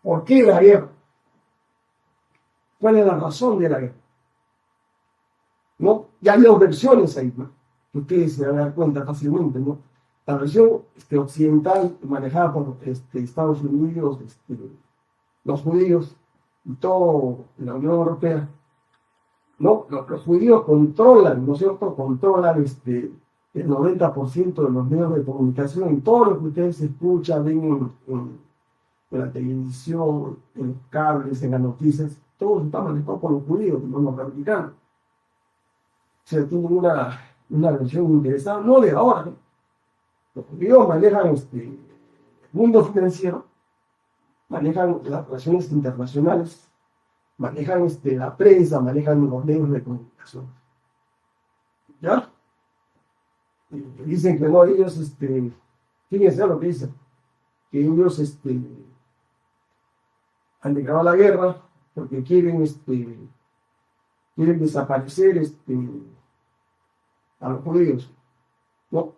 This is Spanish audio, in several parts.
¿Por qué la guerra? ¿Cuál es la razón de la guerra? ¿No? Ya hay dos versiones ahí, ¿no? Que ustedes se van a dar cuenta fácilmente, ¿no? La versión occidental, manejada por Estados Unidos, los judíos y toda la Unión Europea, ¿no? Los judíos controlan, ¿no es cierto? Controlan el 90% de los medios de comunicación y todo lo que ustedes escuchan, ven en la televisión, en los cables, en las noticias, todo está manejado por los judíos, no los republicanos. O sea, tienen una versión interesante, no de ahora, ¿no? Los judíos manejan el mundo financiero, manejan las relaciones internacionales, manejan la prensa, manejan los medios de comunicación. ¿Ya? Y dicen que no, ellos, fíjense lo que dicen, que ellos han declarado la guerra porque quieren desaparecer a los judíos, ¿no?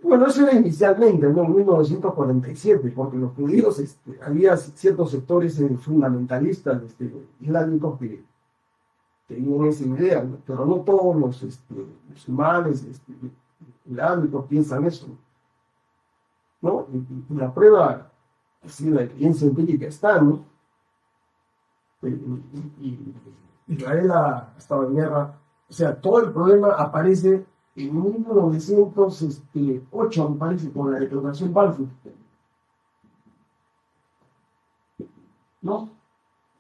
Bueno, eso era inicialmente, ¿no? En 1947, porque los judíos, había ciertos sectores fundamentalistas islámicos que tenían esa idea, ¿no? Pero no todos los musulmanes islámicos piensan eso, ¿no? Y la prueba, así la evidencia empírica está, ¿no? Y Israel ha estado en guerra, o sea, todo el problema aparece en 1908, me parece, con la declaración Balfour, ¿no?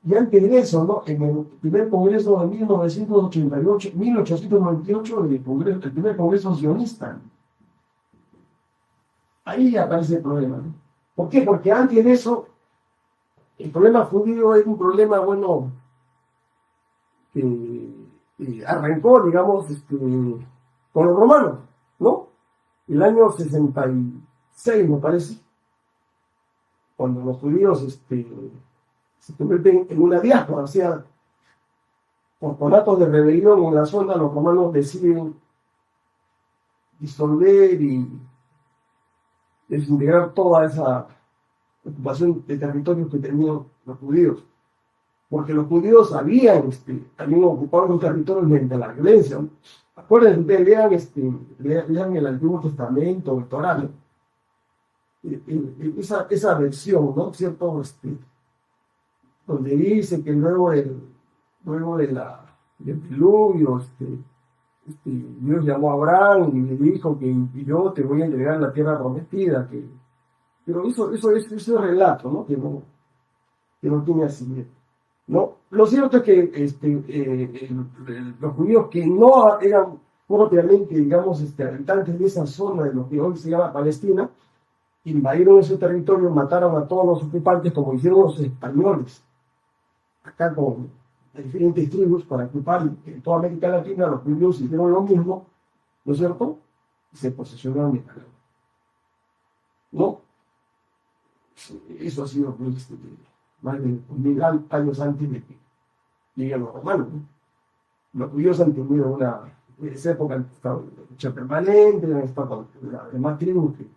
Y antes de eso, ¿no? En el primer congreso de 1898, el primer congreso sionista, ahí aparece el problema, ¿no? ¿Por qué? Porque antes de eso, el problema judío es un problema, bueno, que arrancó, digamos, con los romanos, ¿no? El año 66, me parece, cuando los judíos se convierten en una diáspora, o sea, por conatos de rebelión en la zona, los romanos deciden disolver y desintegrar toda esa ocupación de territorios que tenían los judíos. Porque los judíos habían ocupado los territorios mediante la violencia, ¿no? Acuérdense, ustedes lean el Antiguo Testamento, el Torá, ¿no? Esa versión, ¿no? ¿Cierto? Donde dice que luego del diluvio, Dios llamó a Abraham y le dijo que yo te voy a entregar la tierra prometida, pero eso es relato, ¿no? Que no tiene así. ¿No? Lo cierto es que los judíos que no eran propiamente, digamos, habitantes de esa zona de lo que hoy se llama Palestina, invadieron ese territorio, mataron a todos los ocupantes como hicieron los españoles, acá con diferentes tribus para ocupar en toda América Latina. Los judíos hicieron lo mismo, ¿no es cierto? Y se posesionaron de Canadá. ¿No? Eso ha sido más de 1000 años antes de que lleguen los romanos, ¿no? Los judíos han tenido en esa época han estado en lucha permanente, han estado con las demás tribus que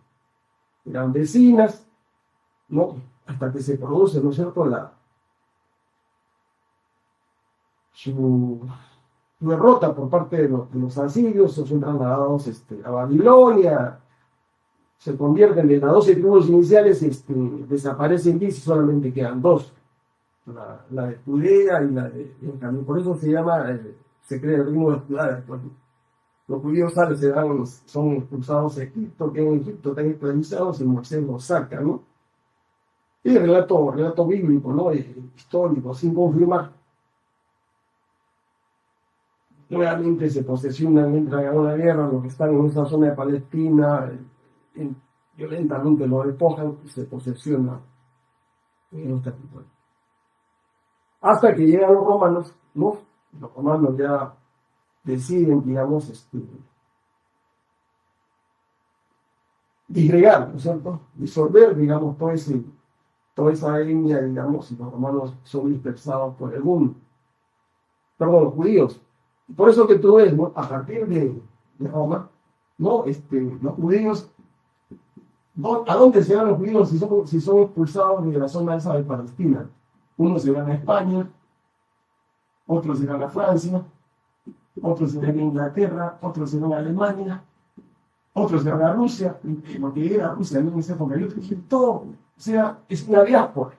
eran vecinas, ¿no? Hasta que se produce, ¿no es cierto?, su derrota por parte de los asirios. Son trasladados a Babilonia, se convierten de las 12 tribus iniciales, desaparecen 10 y solamente quedan 2, la de Judea y la de Benjamín. Por eso se crea el reino de Judá después. Los judíos son expulsados de Egipto, que en Egipto están esclavizados y Moisés los saca, ¿no? Y el relato bíblico, ¿no? Histórico, sin confirmar. Nuevamente se posesionan, entran a una guerra, los que están en esa zona de Palestina, violentamente lo despojan y se posesionan en los territorios. Hasta que llegan los romanos, ¿no? Los romanos ya deciden, digamos, disgregar, ¿no es cierto? Disolver, digamos, toda esa etnia, digamos, y los romanos son dispersados por el mundo. Perdón, los judíos. Por eso que tú ves, ¿no? A partir de Roma, ¿no? Los judíos ¿A dónde se van los judíos si son expulsados de la zona esa de Palestina? Unos se van a España, otros se van a Francia, otros se van a Inglaterra, otros se van a Alemania, otros se van a Rusia, lo que era Rusia en esa época, yo dije, todo, o sea, es una diáspora.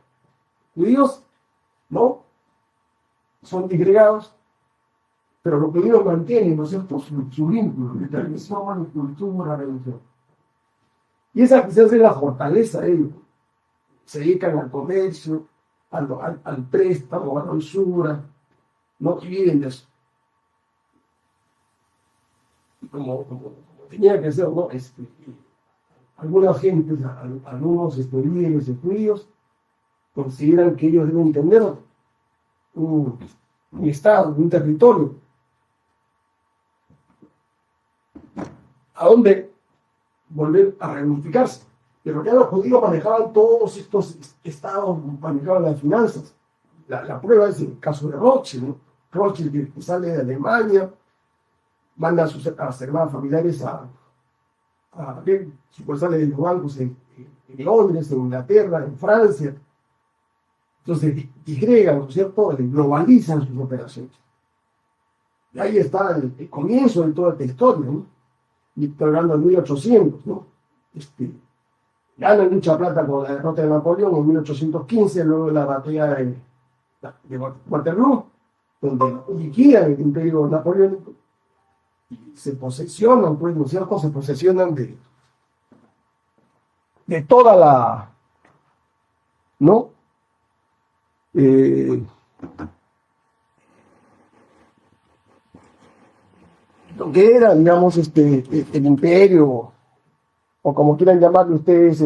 Judíos, ¿no? Son disgregados, pero los judíos mantienen, ¿no es cierto?, su vínculo de tradición, cultura, religión. Y esa quizás es la fortaleza de ellos. Se dedican al comercio, al préstamo, a la usura, no viven de eso. Como tenía que ser, ¿no? Algunas gentes, algunos líderes judíos consideran que ellos deben tener un estado, un territorio, a donde volver a reunificarse. Pero ya los judíos manejaban todos estos estados, manejaban las finanzas. La prueba es el caso de Rothschild, ¿no? Rothschild que sale de Alemania, manda a sus hermanos familiares sale de los bancos en Londres, en Inglaterra, en Francia. Entonces, disgregan, ¿no es cierto?, globalizan sus operaciones. Y ahí está el comienzo de toda esta historia, ¿no? Y estoy hablando de 1800, ¿no? Ganan mucha plata con la derrota de Napoleón en 1815, luego de la batalla de Waterloo, donde liquidan el imperio napoleónico y se posesionan, pues, ¿no es cierto?, se posesionan de toda la, ¿no? Lo que era, digamos, el imperio, o como quieran llamarlo ustedes,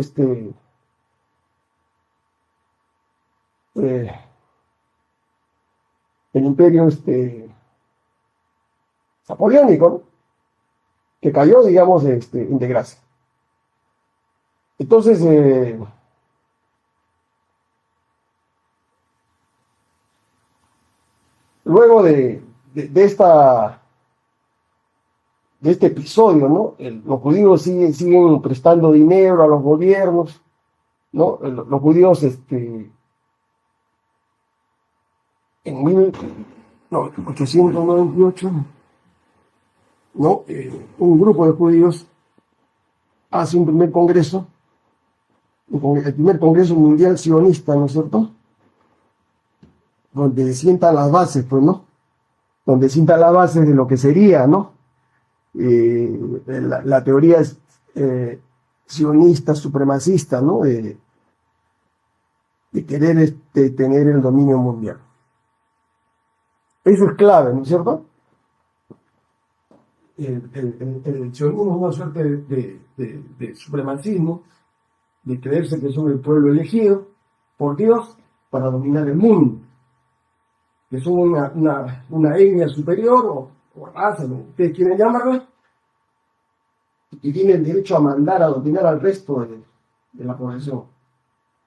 el imperio napoleónico, ¿no?, que cayó, digamos, en desgracia. Entonces, luego de este episodio, ¿no?, los judíos siguen prestando dinero a los gobiernos, ¿no? Los judíos, en 1898, ¿no? Un grupo de judíos hace un primer congreso, el primer congreso mundial sionista, ¿no es cierto?, donde sientan las bases, pues, ¿no? Donde sientan las bases de lo que sería, ¿no?, la teoría sionista, supremacista, ¿no?, de querer tener el dominio mundial. Eso es clave, ¿no es cierto? El sionismo es una suerte de supremacismo, de creerse que son el pueblo elegido por Dios para dominar el mundo, que son una etnia superior o raza, ¿no?, ustedes quieren llamarla, y tienen derecho a mandar, a dominar al resto de la población.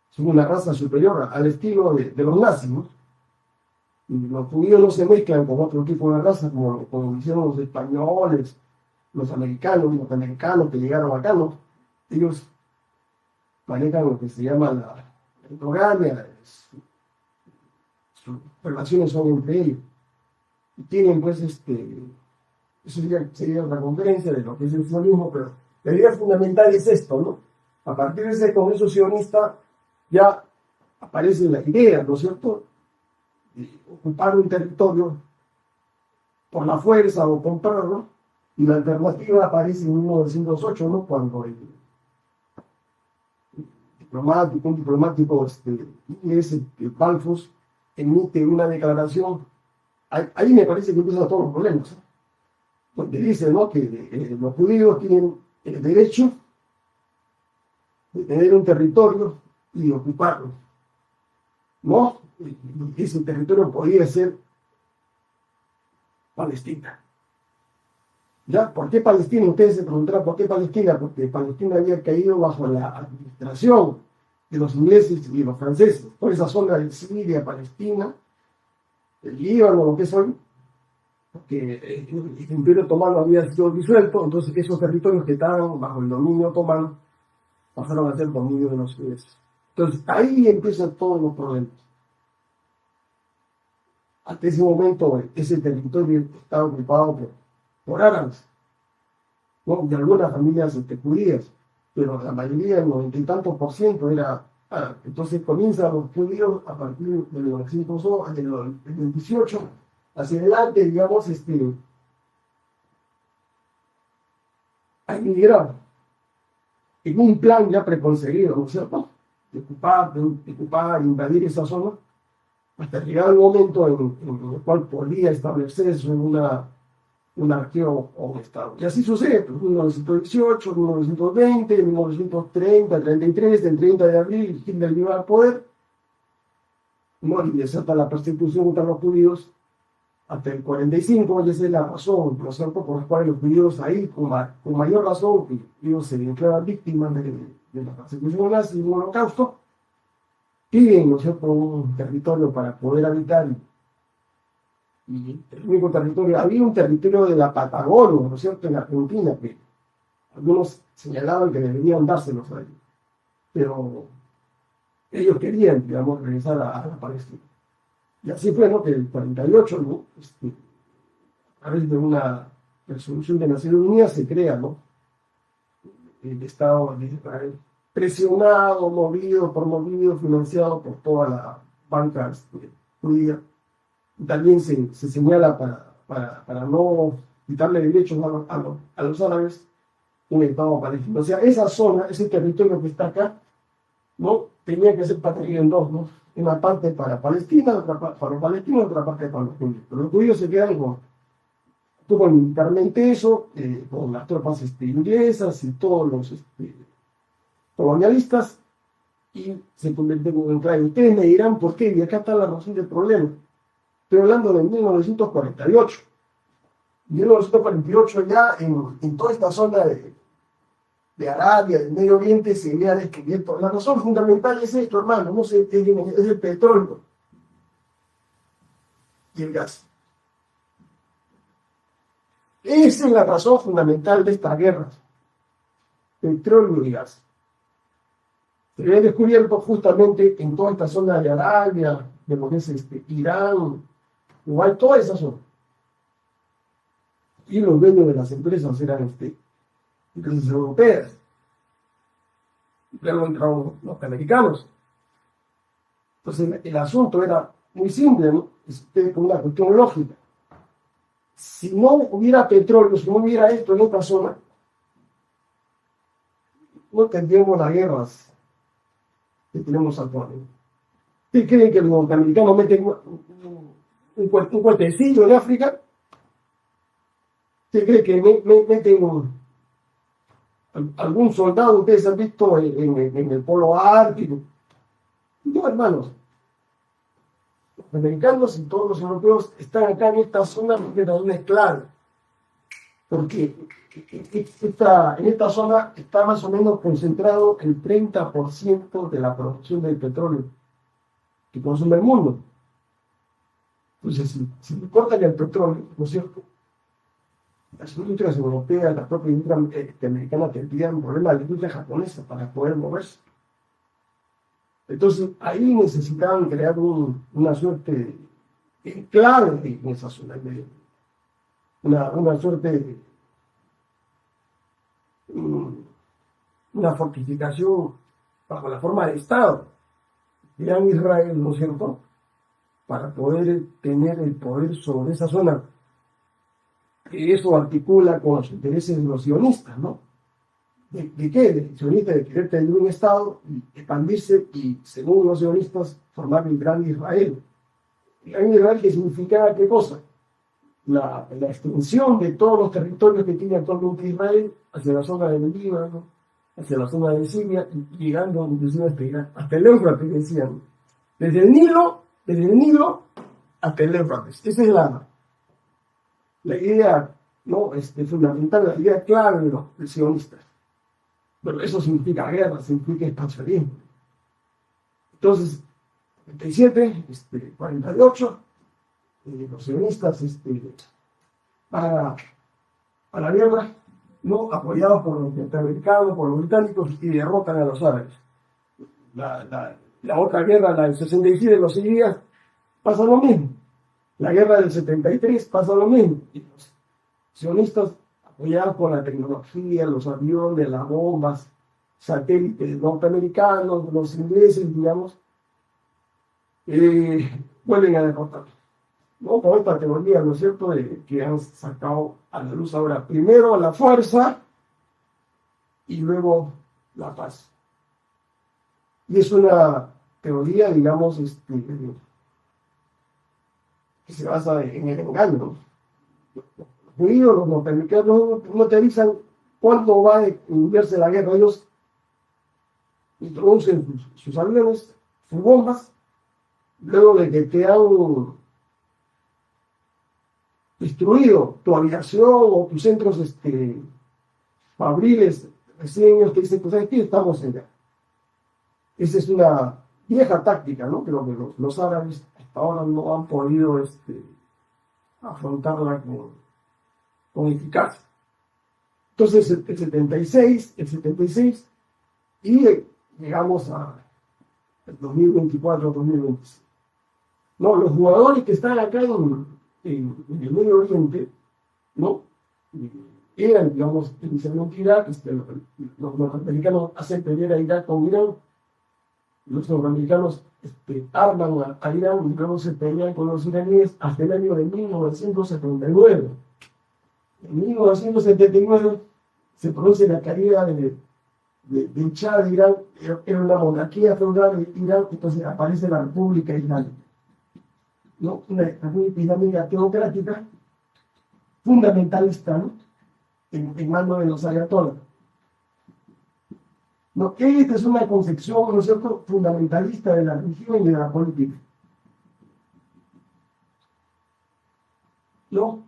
Son una raza superior al estilo de los nazis, ¿no? Y los judíos no se mezclan con otro tipo de raza, como hicieron los españoles, los norteamericanos que llegaron acá, ¿no? Ellos manejan lo que se llama la endogamia, sus relaciones son entre ellos. Y tienen, pues, eso sería una conferencia de lo que es el sionismo, pero la idea fundamental es esto, ¿no? A partir de ese congreso sionista ya aparece la idea, ¿no es cierto?, de ocupar un territorio por la fuerza o comprarlo, y la alternativa aparece en 1908, ¿no?, cuando un diplomático inglés, Balfour, emite una declaración. Ahí me parece que empiezan todos los problemas, ¿eh? Donde dice, ¿no?, que los judíos tienen el derecho de tener un territorio y de ocuparlo, ¿no? Y ese territorio podría ser Palestina. ¿Ya? ¿Por qué Palestina? Ustedes se preguntarán, ¿por qué Palestina? Porque Palestina había caído bajo la administración de los ingleses y los franceses. Por esa zona de Siria, Palestina, el Líbano, lo que es hoy, porque el Imperio Otomano había sido disuelto, entonces esos territorios que estaban bajo el dominio otomano pasaron a ser dominio de los judíos. Entonces, ahí empiezan todos los problemas. Hasta ese momento, ese territorio estaba ocupado por árabes, ¿no? Y algunas familias judías, pero la mayoría, el 90 y tantos% era árabe. Entonces comienzan los judíos a partir de 1902, del 18 hacia adelante, digamos, a emigrar en un plan ya preconcebido, ¿no es cierto? De ocupar, invadir esa zona, hasta llegar el momento en el cual podría establecerse una región o un estado. Y así sucede, pues, 1918, 1920, 1930, 33, el 30 de abril, Hitler llega al poder, ¿no? Y desata la persecución contra los judíos hasta el 45, y esa es la razón, ¿no es cierto?, por la cual los judíos ahí, con mayor razón, que ellos se declaran víctimas de la persecución nazi y del holocausto, piden, ¿no es cierto?, un territorio para poder habitar. Y el único territorio, había un territorio de la Patagonia, ¿no es cierto?, en Argentina, que algunos señalaban que deberían dárselos a ellos, pero ellos querían, digamos, regresar a la Palestina. Y así fue, ¿no?, que el 48, ¿no?, a través de una resolución de Naciones Unidas se crea, ¿no?, el Estado de Israel, presionado, promovido, financiado por toda la banca judía. También se señala para no quitarle derechos a los árabes un Estado palestino. O sea, esa zona, ese territorio que está acá, ¿no?, tenía que ser partido en dos, ¿no? Una parte para Palestina, otra para los palestinos, otra parte para los judíos. Pero los judíos se quedan con militarmente eso, con las tropas inglesas y todos los colonialistas, y se convierten en un enclave. Ustedes me dirán por qué, y acá está la razón del problema. Estoy hablando de 1948. En 1948 ya en toda esta zona de Arabia, del Medio Oriente, se había descubierto. La razón fundamental es esto, hermano, no sé, es el petróleo y el gas. Esa es la razón fundamental de estas guerras. Petróleo y gas. Se había descubierto justamente en toda esta zona de Arabia, de lo que es Irán, igual toda esa zona. Y los dueños de las empresas eran empresas europeas. Luego entraron los americanos. Entonces el asunto era muy simple, ¿no? Es una cuestión lógica. Si no hubiera petróleo, si no hubiera esto en esta zona, no tendríamos las guerras que tenemos actualmente. ¿Ustedes creen que los norteamericanos meten un cuartecillo en África? ¿Usted cree que meten algún soldado? ¿Ustedes han visto en el polo ártico? No, hermanos. Los americanos y todos los europeos están acá en esta zona porque es una clave. Porque en esta zona está más o menos concentrado el 30% de la producción del petróleo que consume el mundo. Entonces, si le cortan el petróleo, ¿no es cierto?, las industrias europeas, la propia industria americana tendrían un problema de la industria japonesa para poder moverse. Entonces, ahí necesitaban crear una suerte de enclave en esa zona, una suerte de una fortificación bajo la forma de Estado. Gran Israel, ¿no es cierto?, para poder tener el poder sobre esa zona. Que eso articula con los intereses de los sionistas, ¿no? ¿De qué? De sionistas, de querer tener un Estado y expandirse y, según los sionistas, formar el Gran Israel. ¿El Gran Israel qué significaba qué cosa? La extensión de todos los territorios que tiene actualmente Israel hacia la zona del Líbano, hacia la zona de Siria, y llegando inclusive hasta el Éufrates, decían. Desde el Nilo hasta el Éufrates. Esa es la idea, ¿no?, fundamental, la idea clave de los sionistas. Pero eso significa guerra, significa expansionismo. Entonces, 37, 48, los sionistas van a la guerra, ¿no? Apoyados por los norteamericanos, por los británicos, y derrotan a los árabes. La otra guerra, la del 66 de los 6 días, pasa lo mismo. La guerra del 73 pasa lo mismo. Y los sionistas, apoyados por la tecnología, los aviones, las bombas, satélites norteamericanos, los ingleses, digamos, vuelven a derrotar. ¿No? Con esta teoría, ¿no es cierto?, que han sacado a la luz ahora. Primero la fuerza y luego la paz. Y es una teoría, digamos, que se basa en el engaño. Los judíos, los norteamericanos, no te avisan cuándo va a iniciarse la guerra. Ellos introducen sus aviones, sus bombas, luego de que te han destruido tu aviación o tus centros fabriles, recién ellos te dicen, pues aquí estamos en guerra. Esa es una vieja táctica, ¿no? Creo que los árabes hasta ahora no han podido afrontarla con eficacia. Entonces, el 76, y llegamos al 2024-2025. No, los jugadores que están acá en el Medio Oriente, ¿no? Eran, digamos, inicialmente Irak, los norteamericanos hacen pelear a Irak con Irán, los norteamericanos arman a Irán y luego se pelean con los iraníes hasta el año de 1979. En 1979 se produce la caída del Shah de Irán, era una monarquía feudal de Irán, entonces aparece la República Islámica, ¿no? Una pirámide teocrática fundamentalista, ¿no? En manos de los ayatolás. ¿No? Esta es una concepción, ¿no es cierto?, fundamentalista de la religión y de la política. ¿No?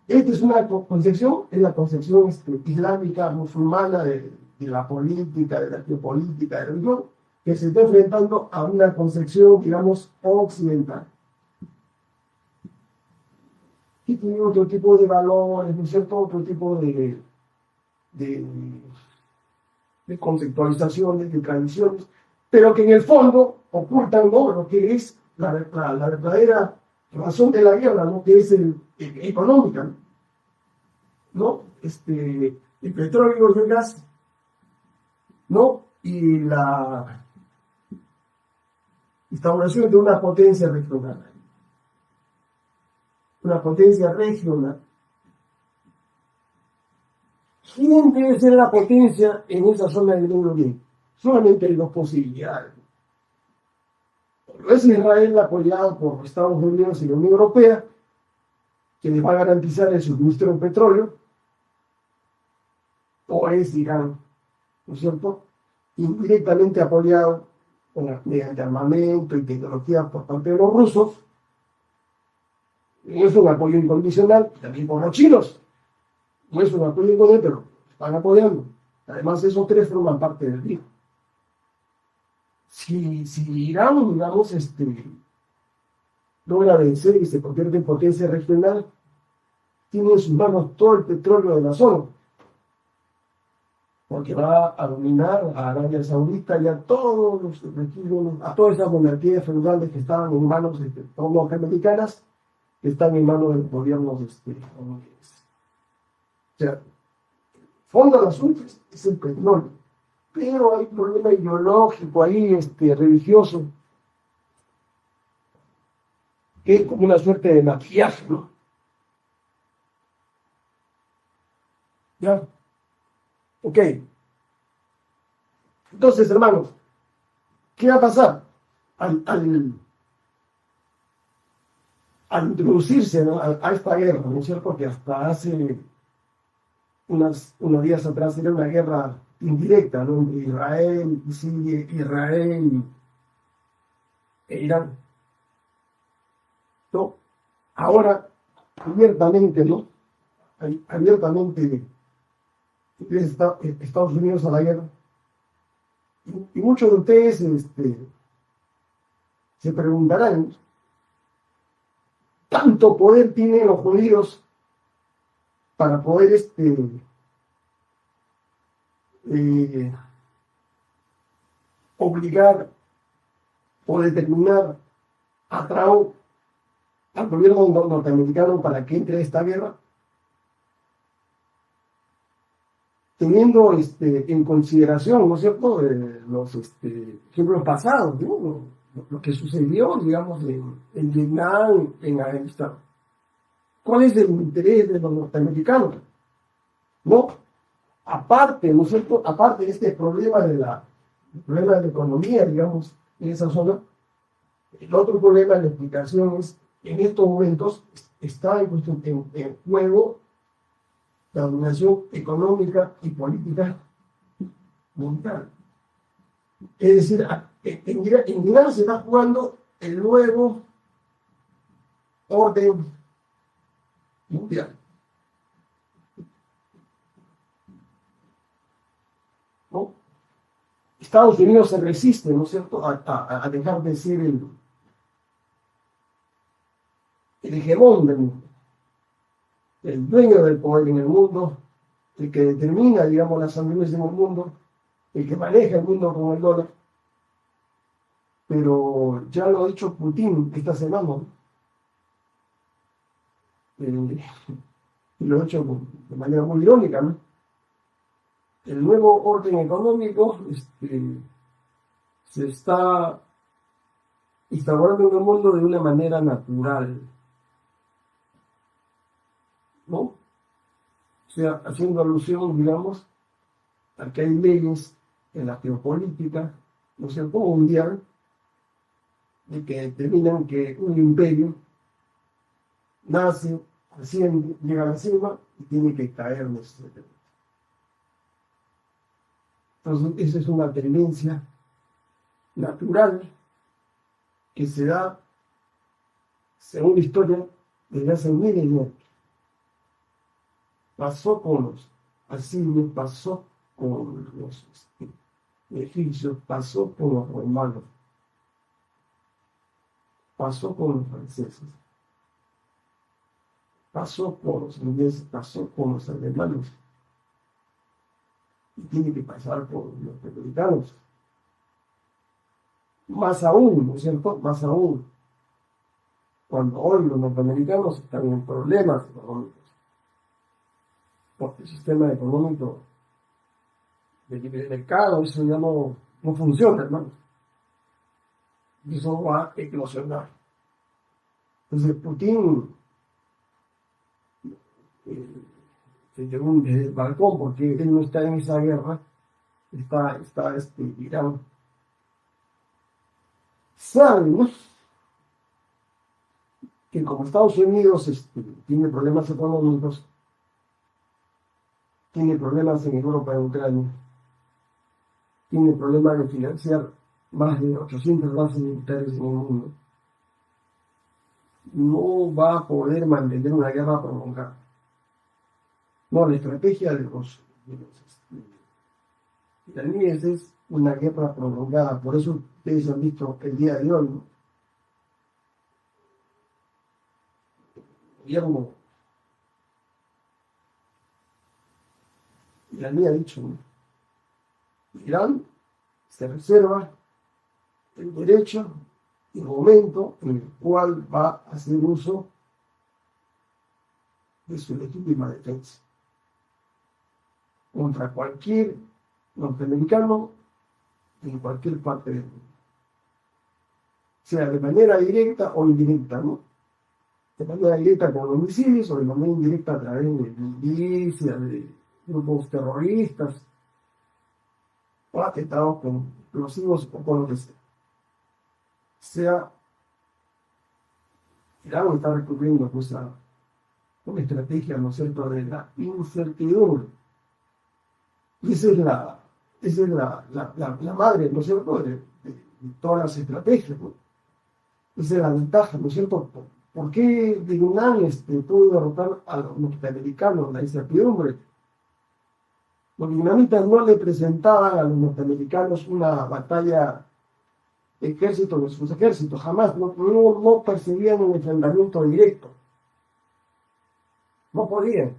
Esta es una concepción, es la concepción islámica, musulmana de la política, de la geopolítica, de la religión, que se está enfrentando a una concepción, digamos, occidental. Y tiene otro tipo de valores, ¿no es cierto?, otro tipo de conceptualizaciones, de tradiciones, pero que en el fondo ocultan, ¿no?, lo que es la verdadera razón de la guerra, ¿no?, que es económica, ¿no? El petróleo y el gas, ¿no? Y la instauración de una potencia regional. Una potencia regional. ¿Quién debe ser la potencia en esa zona del Medio Oriente? Solamente hay dos posibilidades. Es Israel, apoyado por Estados Unidos y la Unión Europea, que les va a garantizar el suministro de petróleo, o es Irán, ¿no es cierto?, indirectamente apoyado mediante armamento y tecnología por parte de los rusos. No es un apoyo incondicional, también por los chinos. No es un apoyo incondicional, pero están apoyando. Además, esos tres forman parte del BRIC. Si Irán, digamos, logra vencer y se convierte en potencia regional, tiene en sus manos todo el petróleo de la zona, porque va a dominar a Arabia Saudita y a todos los regímenes, a todas esas monarquías feudales que estaban en manos norteamericanas, que están en manos de los gobiernos estadounidenses. O sea, el fondo del asunto es el petróleo, pero hay un problema ideológico ahí, religioso, que es como una suerte de maquillaje, ¿no? ¿Ya? Ok. Entonces, hermanos, ¿qué va a pasar? Al introducirse, ¿no?, a esta guerra, ¿no es cierto?, porque hasta hace unos días atrás era una guerra indirecta, ¿no?, entre Israel y Siria, Israel e Irán, ¿no? Ahora, abiertamente, ¿no?, abiertamente Estados Unidos a la guerra. Y muchos de ustedes se preguntarán, ¿tanto poder tienen los judíos para poder eh, obligar o determinar a Trump, al gobierno norteamericano, para que entre a esta guerra, teniendo en consideración, ¿no es cierto?, los ejemplos pasados, ¿no? Lo que sucedió, digamos, en Vietnam, en Afganistán. ¿Cuál es el interés de los norteamericanos? ¿No? Aparte, ¿no es cierto?, aparte de este problema el problema de la economía, digamos, en esa zona, el otro problema de la explicación es, en estos momentos está en juego la dominación económica y política mundial. Es decir, en Irán se está jugando el nuevo orden mundial, ¿no? Estados Unidos se resiste, ¿no es cierto?, a dejar de ser el hegemón del mundo, el dueño del poder en el mundo, el que determina, digamos, las sanguíneas en el mundo, el que maneja el mundo con el dólar. Pero ya lo ha dicho Putin esta semana, y lo ha hecho de manera muy irónica, ¿no? El nuevo orden económico se está instaurando en el mundo de una manera natural, ¿no? O sea, haciendo alusión, digamos, a que hay leyes en la geopolítica, ¿no es cierto?, mundial, de que determinan que un imperio nace, asciende, llega a la cima y tiene que caer necesariamente. Entonces, esa es una tendencia natural que se da, según la historia, desde hace miles de años. Pasó con los asirios, pasó con los egipcios, pasó con los romanos, pasó con los franceses, pasó con los ingleses, pasó con los alemanes, y tiene que pasar por los norteamericanos. Más aún, ¿no es cierto? Más aún, cuando hoy los norteamericanos están en problemas económicos, porque el sistema económico de libre mercado, eso ya no funciona, hermano. Y eso va a eclosionar. Entonces, Putin se llegó desde el balcón, porque él no está en esa guerra, está Irán. Saben, ¿no?, que como Estados Unidos tiene problemas económicos, tiene problemas en Europa, en Ucrania, tiene problemas de financiar más de 800 bases militares en el mundo, no va a poder mantener una guerra prolongada. No, la estrategia de los iraníes es una guerra prolongada. Por eso ustedes han visto el día de hoy, ¿no?, el gobierno iraní ha dicho, ¿no?, Irán se reserva el derecho y el momento en el cual va a hacer uso de su legítima defensa contra cualquier norteamericano en cualquier parte del mundo, sea de manera directa o indirecta, ¿no? De manera directa con los misiles o de manera indirecta a través de milicias, de grupos terroristas o atentados con explosivos o con lo que sea. Irán está recurriendo pues a una estrategia, ¿no es cierto?, de la incertidumbre. Y esa es la madre, ¿no es cierto?, de todas las estrategias, ¿no? Esa es la ventaja, ¿no es cierto? ¿Por qué Vietnam pudo derrotar a los norteamericanos? La incertidumbre. Los vietnamitas no le presentaban a los norteamericanos una batalla ejército versus ejército, jamás, no percibían un enfrentamiento directo. No podían.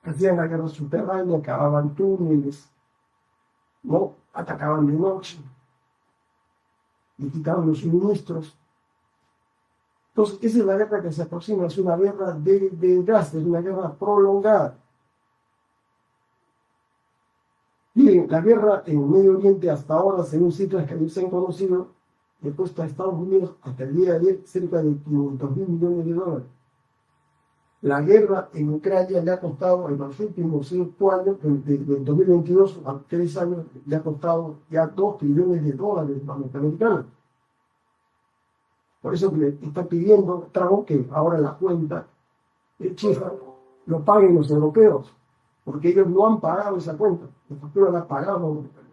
Hacían la guerra subterránea, cavaban túneles, ¿no? Atacaban de noche, le quitaban los suministros. Entonces, esa es la guerra que se aproxima, es una guerra de desgaste, es una guerra prolongada. Miren, la guerra en Medio Oriente hasta ahora, según cifras que se han conocido, le cuesta a Estados Unidos hasta el día de ayer cerca de 500.000 millones de dólares. La guerra en Ucrania le ha costado en los últimos 5 años, del 2022 a 3 años, le ha costado ya 2 trillones de dólares a los norteamericanos. Por eso que le está pidiendo Trump que ahora la cuenta de China lo paguen los europeos, porque ellos no han pagado esa cuenta, la factura la han pagado los norteamericanos.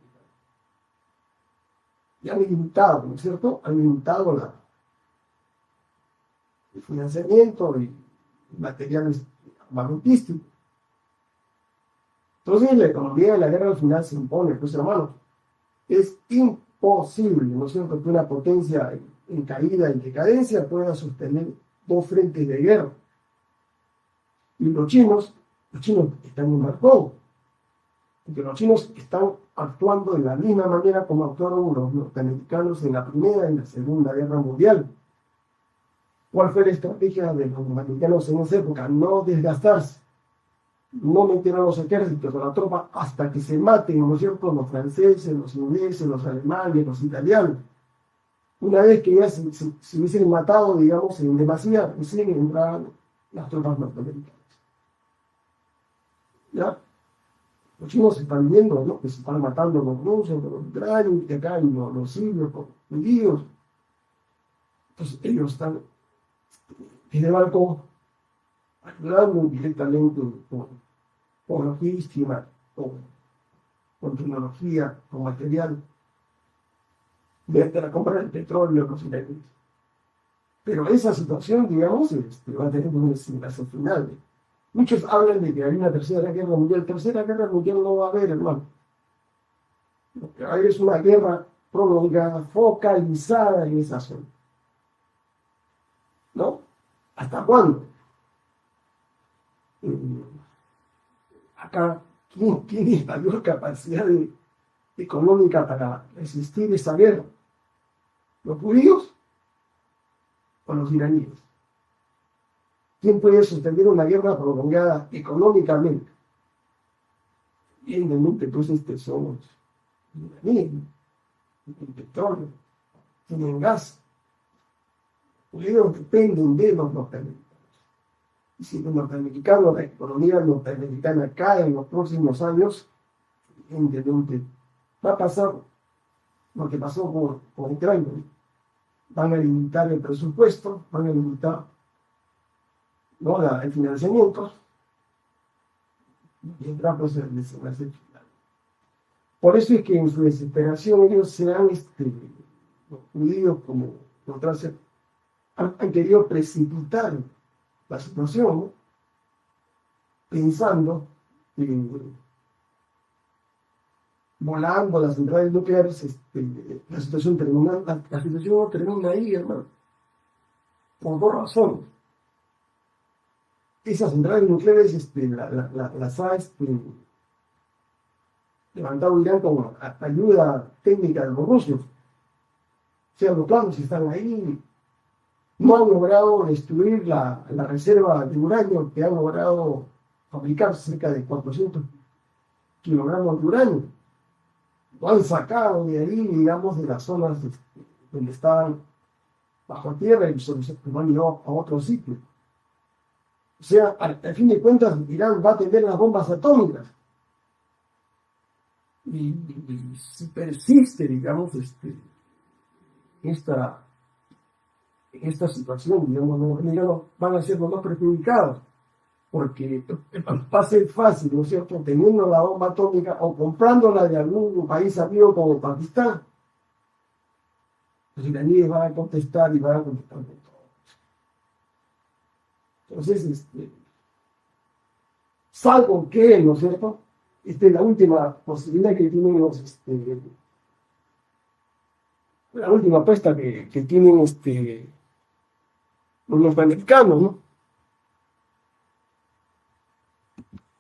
Y han limitado, ¿no es cierto? Han limitado el financiamiento y materiales armamentísticos. Entonces la economía de la guerra al final se impone, pues hermanos, es imposible, ¿no es cierto?, que una potencia en caída, en decadencia, pueda sostener 2 frentes de guerra. Y los chinos están en marcón, porque los chinos están actuando de la misma manera como actuaron los norteamericanos en la Primera y en la Segunda Guerra Mundial. ¿Cuál fue la estrategia de los norteamericanos en esa época? No desgastarse, no meter a los ejércitos, a la tropa, hasta que se maten, ¿no es cierto?, los franceses, los ingleses, los alemanes, los italianos. Una vez que ya se hubiesen matado, digamos, en demasía, recién entraban las tropas norteamericanas. ¿Ya? Los chinos se están viendo, ¿no?, que se están matando los rusos, los ucranianos, que acá los sirios, los judíos. Entonces ellos están desde el balcón ayudando directamente con logística, con tecnología, con material, desde la compra del petróleo, los elementos. Pero esa situación, digamos, va a tener un desenlace final. Muchos hablan de que hay una tercera guerra mundial. Tercera guerra mundial no va a haber, hermano. Lo que va a haber es una guerra prolongada, focalizada en esa zona. ¿No? ¿Hasta cuándo? Acá, ¿quién tiene mayor capacidad económica para resistir esa guerra? ¿Los judíos o los iraníes? ¿Quién puede sostener una guerra prolongada económicamente? Evidentemente, pues son los iraníes, tienen petróleo, tienen gas. Ellos dependen de los norteamericanos. Y si los norteamericanos, la economía norteamericana cae en los próximos años, evidentemente va a pasar lo que pasó con Ucrania. Van a limitar el presupuesto, van a limitar, ¿no?, el financiamiento, y entra pues el desenlace final. Por eso es que en su desesperación ellos se han judíos como encontrarse, han querido precipitar la situación, ¿no?, pensando que volando las centrales nucleares, la situación la situación no termina ahí, hermano, por 2 razones. Esas centrales nucleares las ha levantado Irán con ayuda técnica de los rusos. O sea, los planos están ahí. No han logrado destruir la reserva de uranio, que han logrado fabricar cerca de 400 kilogramos de uranio. Lo han sacado de ahí, digamos, de las zonas donde estaban bajo tierra y se lo han llevado a otro sitio. O sea, al fin de cuentas, Irán va a tener las bombas atómicas. Y si persiste, digamos, esta situación, digamos, los americanos van a ser los más perjudicados, porque va a ser fácil, ¿no es cierto?, teniendo la bomba atómica o comprándola de algún país amigo como Pakistán. Los iraníes van a contestar y van a contestar con todo. Entonces, salvo que, ¿no es cierto?, esta es la última posibilidad que tienen la última apuesta que tienen los norteamericanos, ¿no?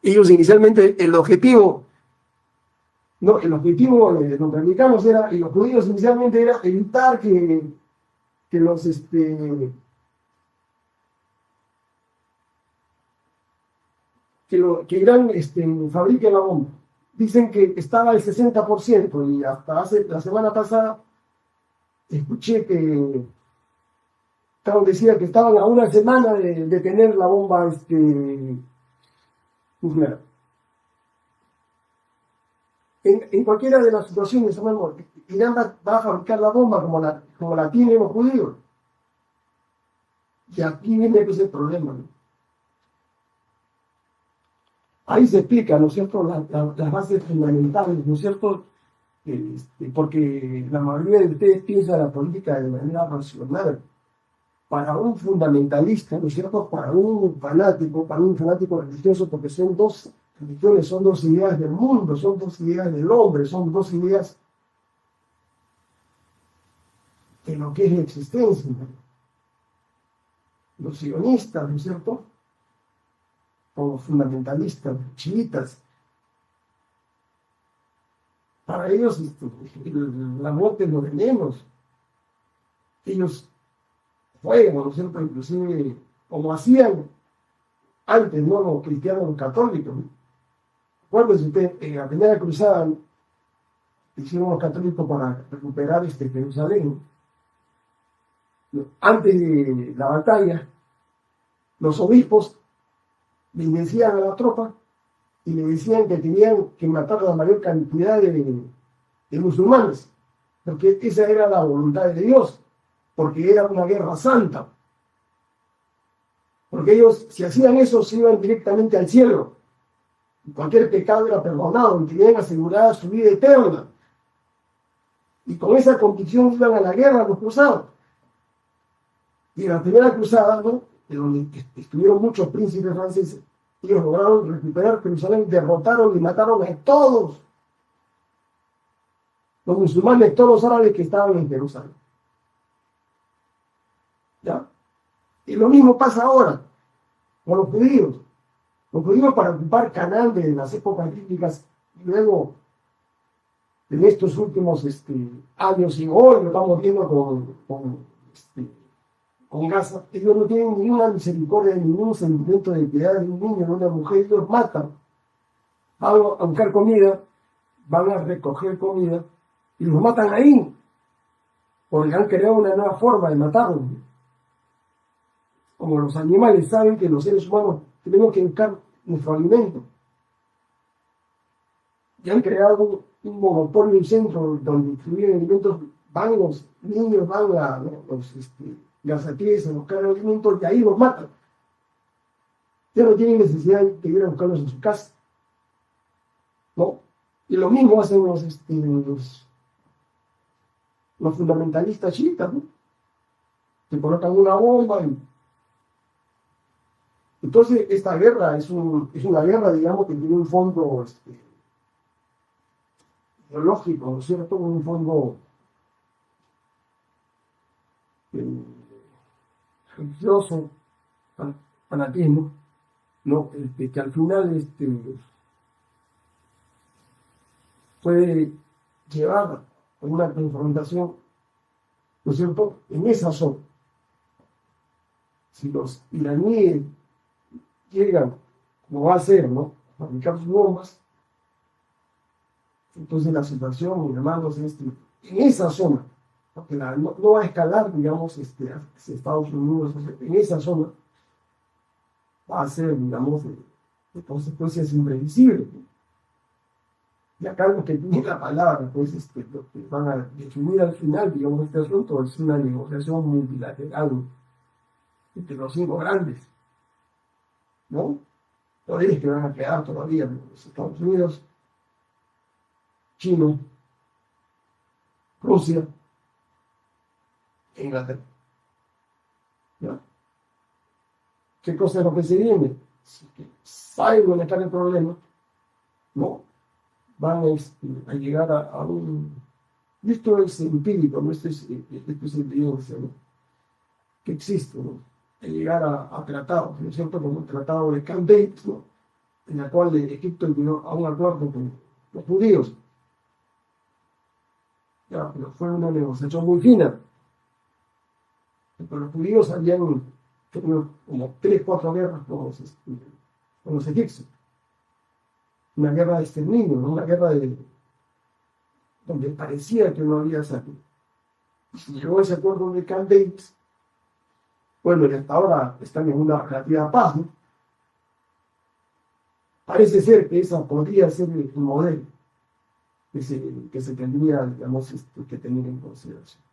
Ellos inicialmente el objetivo No, el objetivo de los norteamericanos era, y los judíos inicialmente era evitar que los, que Irán fabrique la bomba. Dicen que estaba al 60% y hasta hace la semana pasada escuché que decía que estaban a una semana de tener la bomba nuclear. En cualquiera de las situaciones, hermano, Irán va a fabricar la bomba como la tienen los judíos. Y aquí viene pues el problema, ¿no? Ahí se explica, ¿no es cierto?, las bases fundamentales, ¿no es cierto? Porque la mayoría de ustedes piensa la política de manera racional. Para un fundamentalista, ¿no es cierto?, para un fanático religioso, porque son dos religiones, son dos ideas del mundo, son dos ideas del hombre, son dos ideas de lo que es la existencia. Los sionistas, ¿no es cierto?, o los fundamentalistas, los chiitas, para ellos la muerte es lo de menos. Ellos juegan, ¿no es cierto?, inclusive como hacían antes, ¿no?, los cristianos, los católicos. Acuérdense usted, en la primera cruzada hicieron los católicos para recuperar Jerusalén. Antes de la batalla, los obispos le decían a la tropa y le decían que tenían que matar a la mayor cantidad de musulmanes, porque esa era la voluntad de Dios, porque era una guerra santa. Porque ellos, si hacían eso, se iban directamente al cielo. Cualquier pecado era perdonado y tenían asegurada su vida eterna. Y con esa convicción iban a la guerra los cruzados. Y en la primera cruzada, ¿no?, de donde estuvieron muchos príncipes franceses, ellos lograron recuperar Jerusalén, derrotaron y mataron a todos los musulmanes, todos los árabes que estaban en Jerusalén. ¿Ya? Y lo mismo pasa ahora con los judíos. Los judíos, para ocupar Canaán de las épocas bíblicas, y luego en estos últimos años, y hoy lo estamos viendo con Gaza, ellos no tienen ninguna misericordia, ningún sentimiento de piedad de un niño, de una mujer. Ellos matan, van a buscar comida, van a recoger comida y los matan ahí, porque han creado una nueva forma de matarlos. Como los animales saben que los seres humanos tenemos que buscar nuestro alimento, y han creado un monopolio, un centro donde distribuyen alimentos. Van los niños, van los gazatíes a buscar alimentos y ahí los matan. Ya no tienen necesidad de ir a buscarlos en su casa, ¿no? Y lo mismo hacen los fundamentalistas chiitas, ¿no? Se colocan una bomba y... Entonces, esta guerra es una guerra, digamos, que tiene un fondo ideológico, ¿no es cierto?, un fondo religioso, fanatismo, ¿no? Que al final puede llevar a una confrontación, ¿no es cierto?, en esa zona. Si los iraníes llegan, como va a ser, ¿no?, a fabricar sus bombas, entonces la situación, hermanos, en esa zona, porque no va a escalar, digamos, hacia Estados Unidos, en esa zona va a ser, digamos, de consecuencias imprevisibles. Y acá los que tienen la palabra, pues, lo que van a definir al final, digamos, este asunto es una negociación multilateral entre los 5 grandes, ¿no? Poderes que van a quedar todavía, los Estados Unidos, China, Rusia e Inglaterra. ¿Ya? ¿Qué cosa es lo que se viene? Si saben dónde está el problema, ¿no?, van a llegar a un... Y esto es empírico, ¿no? Esto es evidencia, ¿no?, que existe, ¿no?, a llegar a tratados, ¿no es cierto?, como el tratado de Camp David, ¿no?, en el cual Egipto llegó a un acuerdo con los judíos, pero fue una negociación muy fina. Pero los judíos habían tenido como 3, 4 guerras con los egipcios. Una guerra de exterminio, ¿no? Una guerra donde parecía que no había salido. Y si llegó ese acuerdo de Camp David, bueno, y hasta ahora están en una relativa paz, ¿no? Parece ser que esa podría ser el modelo que se tendría, digamos, que tener en consideración.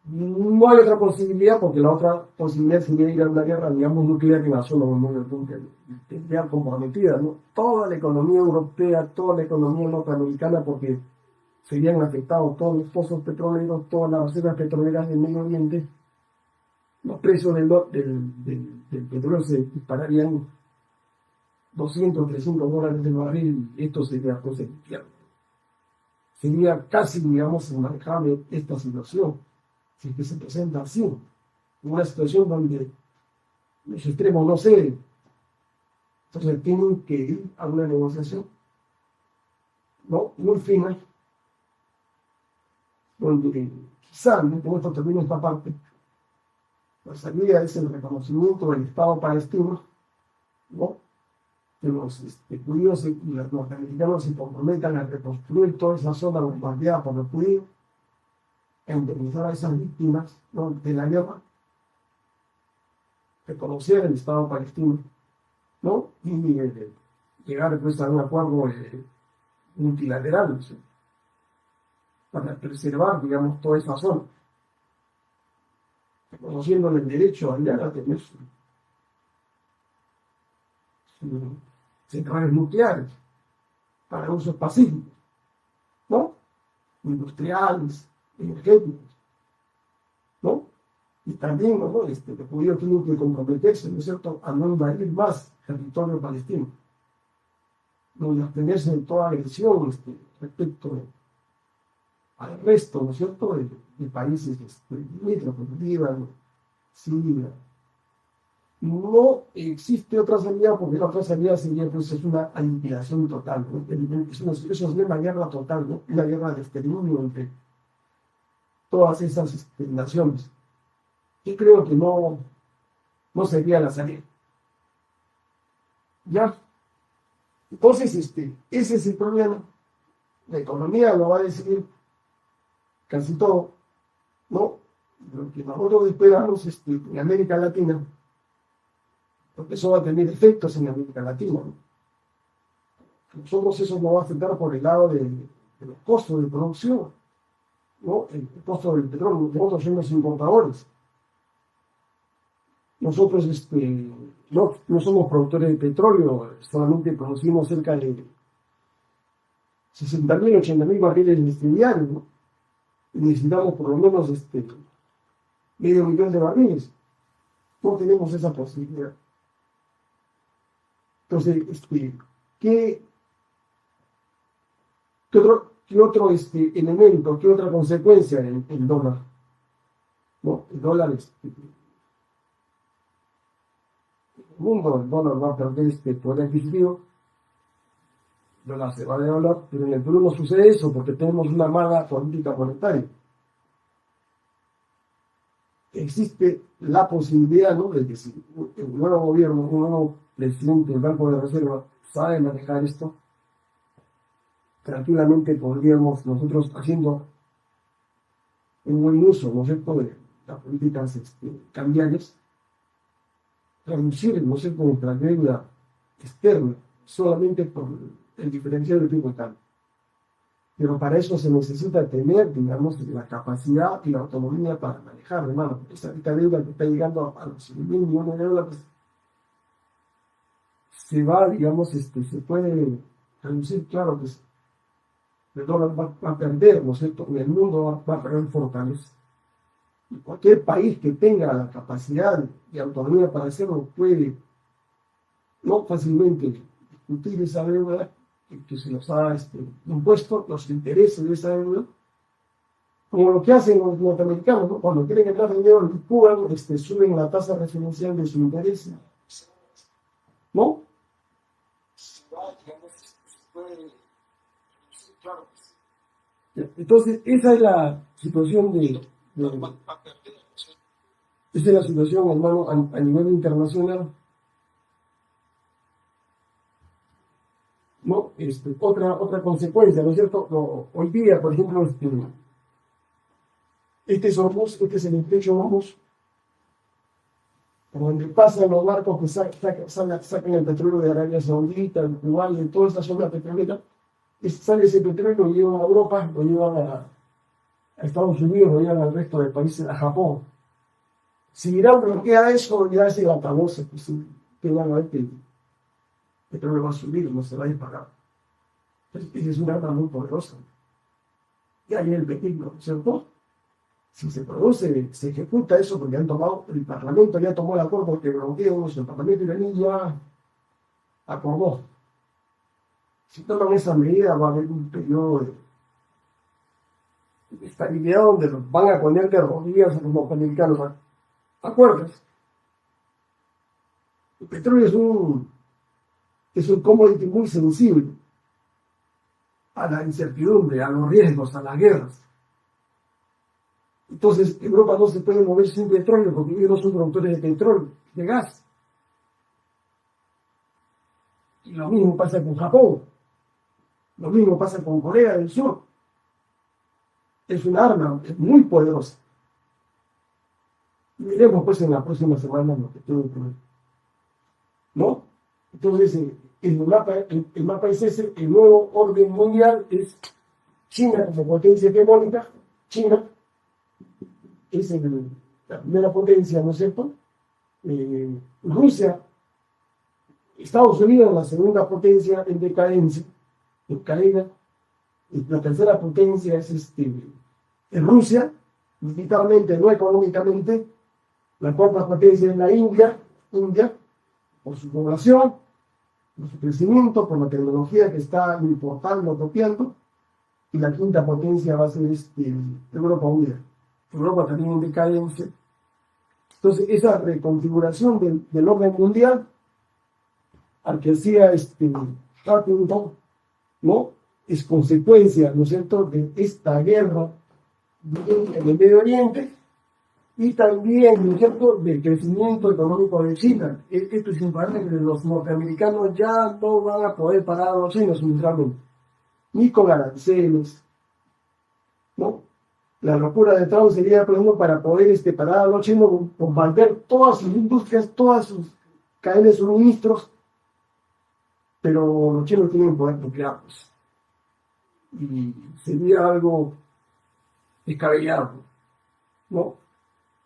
No hay otra posibilidad, porque la otra posibilidad sería ir a una guerra, digamos, nuclear en la zona donde tendría comprometida, ¿no? Toda la economía europea, toda la economía norteamericana, porque serían afectados todos los pozos petroleros, todas las reservas petroleras del Medio Oriente, los precios del petróleo se dispararían 200, $300 del barril, y esto sería cosa de infierno. Sería casi, digamos, inmanejable esta situación, si es que se presenta así, una situación donde los extremos no ceden. Entonces tienen que ir a una negociación, ¿no? Muy fina, donde quizá, ¿no? Con esto termino esta parte, la salida es el reconocimiento del Estado palestino, ¿no? Que los judíos y los norteamericanos se comprometan a reconstruir toda esa zona bombardeada por los judíos, a indemnizar a esas víctimas, ¿no? De la guerra, reconocer el Estado palestino, ¿no? Y llegar pues, a un acuerdo multilateral, ¿sí? Para preservar, digamos, toda esa zona, reconociendo el derecho a tener sus centrales nucleares para usos pacíficos, ¿no? Industriales, energéticos, ¿no? Y también, ¿no? Los judíos tienen que comprometerse, ¿no es cierto?, a no invadir más territorio palestino, no, y abstenerse de toda agresión respecto al resto, ¿no es cierto?, de países limítrofes, Líbano, Siria. No existe otra salida, porque la otra salida sería pues, es una aniquilación total, ¿no? Eso sería una guerra total, ¿no? Una guerra de exterminio entre todas esas naciones. Yo creo que no sería la salida. ¿Ya? Entonces, ese es el problema. La economía lo va a decidir casi todo, ¿no? Lo que nosotros esperamos en América Latina, porque eso va a tener efectos en América Latina, ¿no? Nosotros eso nos va a afectar por el lado de los costos de producción, ¿no? El costo del petróleo. Nosotros somos importadores. Nosotros no somos productores de petróleo, solamente producimos cerca de 60.000, 80.000 barriles diarios, ¿no? Y necesitamos por lo menos medio millón de barriles. No tenemos esa posibilidad. Entonces, ¿qué otro elemento, qué otra consecuencia el dólar? ¿No? El dólar, el mundo, el dólar va a perder poder adquisitivo, el dólar se va a devaluar, pero en el Perú no sucede eso porque tenemos una mala política monetaria. Existe la posibilidad, ¿no?, de que si el nuevo gobierno, un nuevo presidente del Banco de Reserva sabe manejar esto, tranquilamente podríamos nosotros, haciendo un buen uso, ¿no es cierto?, de las políticas cambiarias, reducir, ¿no es cierto?, nuestra deuda externa solamente por el diferencial del tipo de cambio. Pero para eso se necesita tener, digamos, la capacidad y la autonomía para manejar, hermano. Esta deuda que está llegando a los 100.000 millones de dólares se va, digamos, se puede reducir, claro que el dólar va a perder, ¿no es cierto? Y el mundo va a perder fortaleza. Y cualquier país que tenga la capacidad y autonomía para hacerlo puede no fácilmente discutir esa deuda que se nos ha impuesto, los intereses de esa deuda, como lo que hacen los norteamericanos, ¿no? Cuando quieren entrar dinero en Cuba, suben la tasa referencial de su interés, ¿no? Claro, Entonces, esa es la situación esa es la situación, hermano, a nivel internacional, ¿no? Otra consecuencia, ¿no es cierto? Hoy día, por ejemplo, este es el estrecho Hormuz, por donde pasan los barcos que sacan el petróleo de Arabia Saudita, de Kuwait, de toda esta zona petrolera, sale ese petróleo, lo llevan a Europa, lo llevan a Estados Unidos, lo llevan al resto de países, a Japón. Si Irán bloquea eso, ya se acabó, pues, que van a ver que el petróleo va a subir, no se va a disparar. Esa es una arma muy poderosa. Y ahí el peligro, ¿cierto? Si se produce, se ejecuta eso porque han tomado, el Parlamento ya tomó el acuerdo que bloqueamos, el Parlamento iraní ya acordó. Si toman esa medida va a haber un periodo de estabilidad donde los van a poner de rodillas a los norteamericanos. ¿Acuerdas? El petróleo es un commodity muy sensible a la incertidumbre, a los riesgos, a las guerras. Entonces, Europa no se puede mover sin petróleo porque ellos no son productores de petróleo, de gas. Y lo mismo pasa con Japón. Lo mismo pasa con Corea del Sur. Es un arma, es muy poderosa. Y veremos pues en la próxima semana lo que tengo que ver. ¿No? Entonces, el mapa es ese, el nuevo orden mundial es China como potencia hegemónica, China es la primera potencia, ¿no es cierto? Rusia, Estados Unidos, la segunda potencia en decadencia, en caída, y la tercera potencia es Rusia, militarmente, no económicamente, la cuarta potencia es la India, por su población, por su crecimiento, por la tecnología que está importando, copiando, y la quinta potencia va a ser Europa Unida. Europa también en decadencia. Entonces, esa reconfiguración del orden mundial, al que hacía Huntington, ¿no? Es consecuencia, ¿no es cierto?, de esta guerra en el Medio Oriente y también, ¿no es cierto?, del crecimiento económico de China. Esto es importante, que los norteamericanos ya no van a poder parar a los chinos militarmente, ni con aranceles, ¿no? La locura de Trump sería, por ejemplo, para poder parar a los chinos, bombardear todas sus industrias, todas sus cadenas de suministros, pero los chinos tienen poder nuclear, pues. Y sería algo descabellado, ¿no?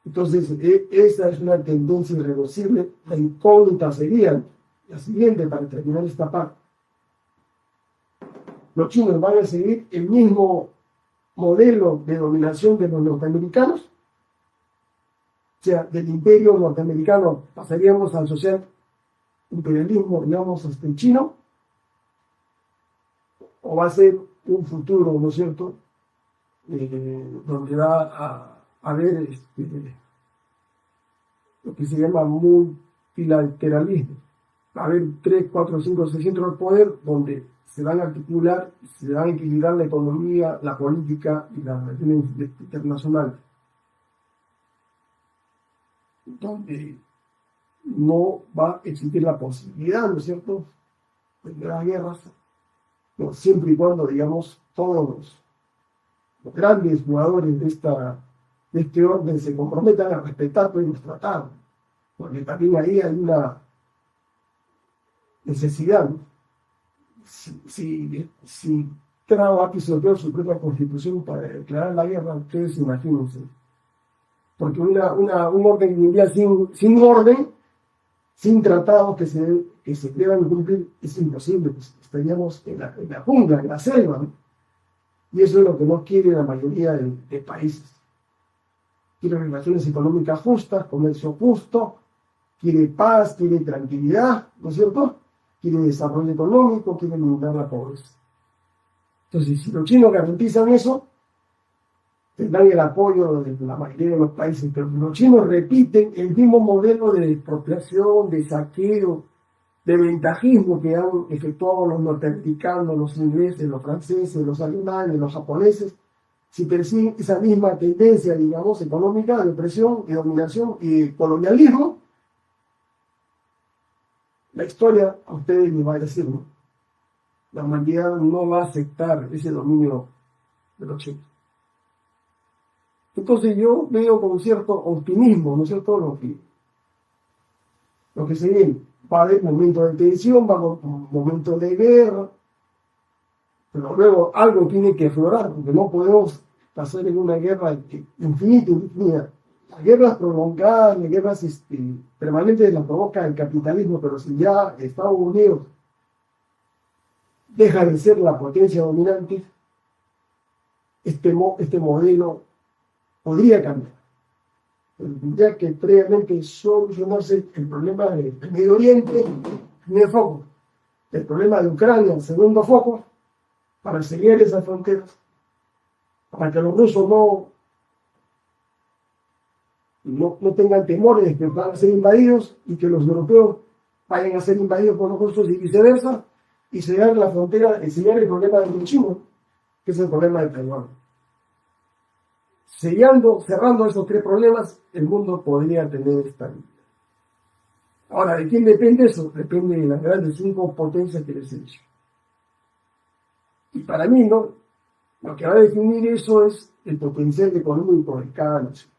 Entonces, esa es una tendencia irreversible. La incógnita sería la siguiente para terminar esta parte. Los chinos van a seguir el mismo modelo de dominación de los norteamericanos, o sea, del imperio norteamericano pasaríamos al social imperialismo, digamos, chino, o va a ser un futuro, ¿no es cierto?, donde va a haber lo que se llama multilateralismo. Va a haber 3, 4, 5, 6 centros de poder donde se van a articular, se van a equilibrar la economía, la política y las relaciones internacionales. Donde no va a existir la posibilidad, ¿no es cierto?, de las guerras, ¿no? Siempre y cuando, digamos, todos los grandes jugadores de este orden se comprometan a respetar todos los tratados, porque también ahí hay una necesidad, ¿no? Si Trump ha pisoteado su propia constitución para declarar la guerra, ustedes imagínense. Porque un orden mundial sin orden, sin tratados que se deban cumplir, es imposible. Pues estaríamos en la jungla, en la selva, ¿no? Y eso es lo que no quiere la mayoría de países. Quiere relaciones económicas justas, comercio justo, quiere paz, quiere tranquilidad, ¿no es cierto?, quiere desarrollo económico, quiere eliminar la pobreza. Entonces, si los chinos garantizan eso, tendrán el apoyo de la mayoría de los países, pero los chinos repiten el mismo modelo de expropiación, de saqueo, de ventajismo que han efectuado los norteamericanos, los ingleses, los franceses, los alemanes, los japoneses, si persiguen esa misma tendencia, digamos, económica de opresión y dominación y colonialismo, la historia a ustedes les va a decir, ¿no? La humanidad no va a aceptar ese dominio de los chinos. Entonces yo veo con cierto optimismo, ¿no es cierto?, lo que se viene. Va a haber momentos de tensión, va a haber momentos de guerra, pero luego algo tiene que aflorar, porque no podemos pasar en una guerra infinita, infinita. Las guerras prolongadas, las guerras permanentes las provoca el capitalismo, pero si ya Estados Unidos deja de ser la potencia dominante, este modelo podría cambiar. Tendría que previamente solucionarse el problema del Medio Oriente, primer foco, el problema de Ucrania, el segundo foco, para seguir esas fronteras, para que los rusos no tengan temores de que van a ser invadidos y que los europeos vayan a ser invadidos por los rusos y viceversa, y sellar la frontera, y sellar el problema del chino, que es el problema de Taiwán. Cerrando esos tres problemas, el mundo podría tener estabilidad. Ahora, ¿de quién depende eso? Depende de las grandes 5 potencias que les he dicho. Y para mí, ¿no?, lo que va a definir eso es el potencial económico de cada nación.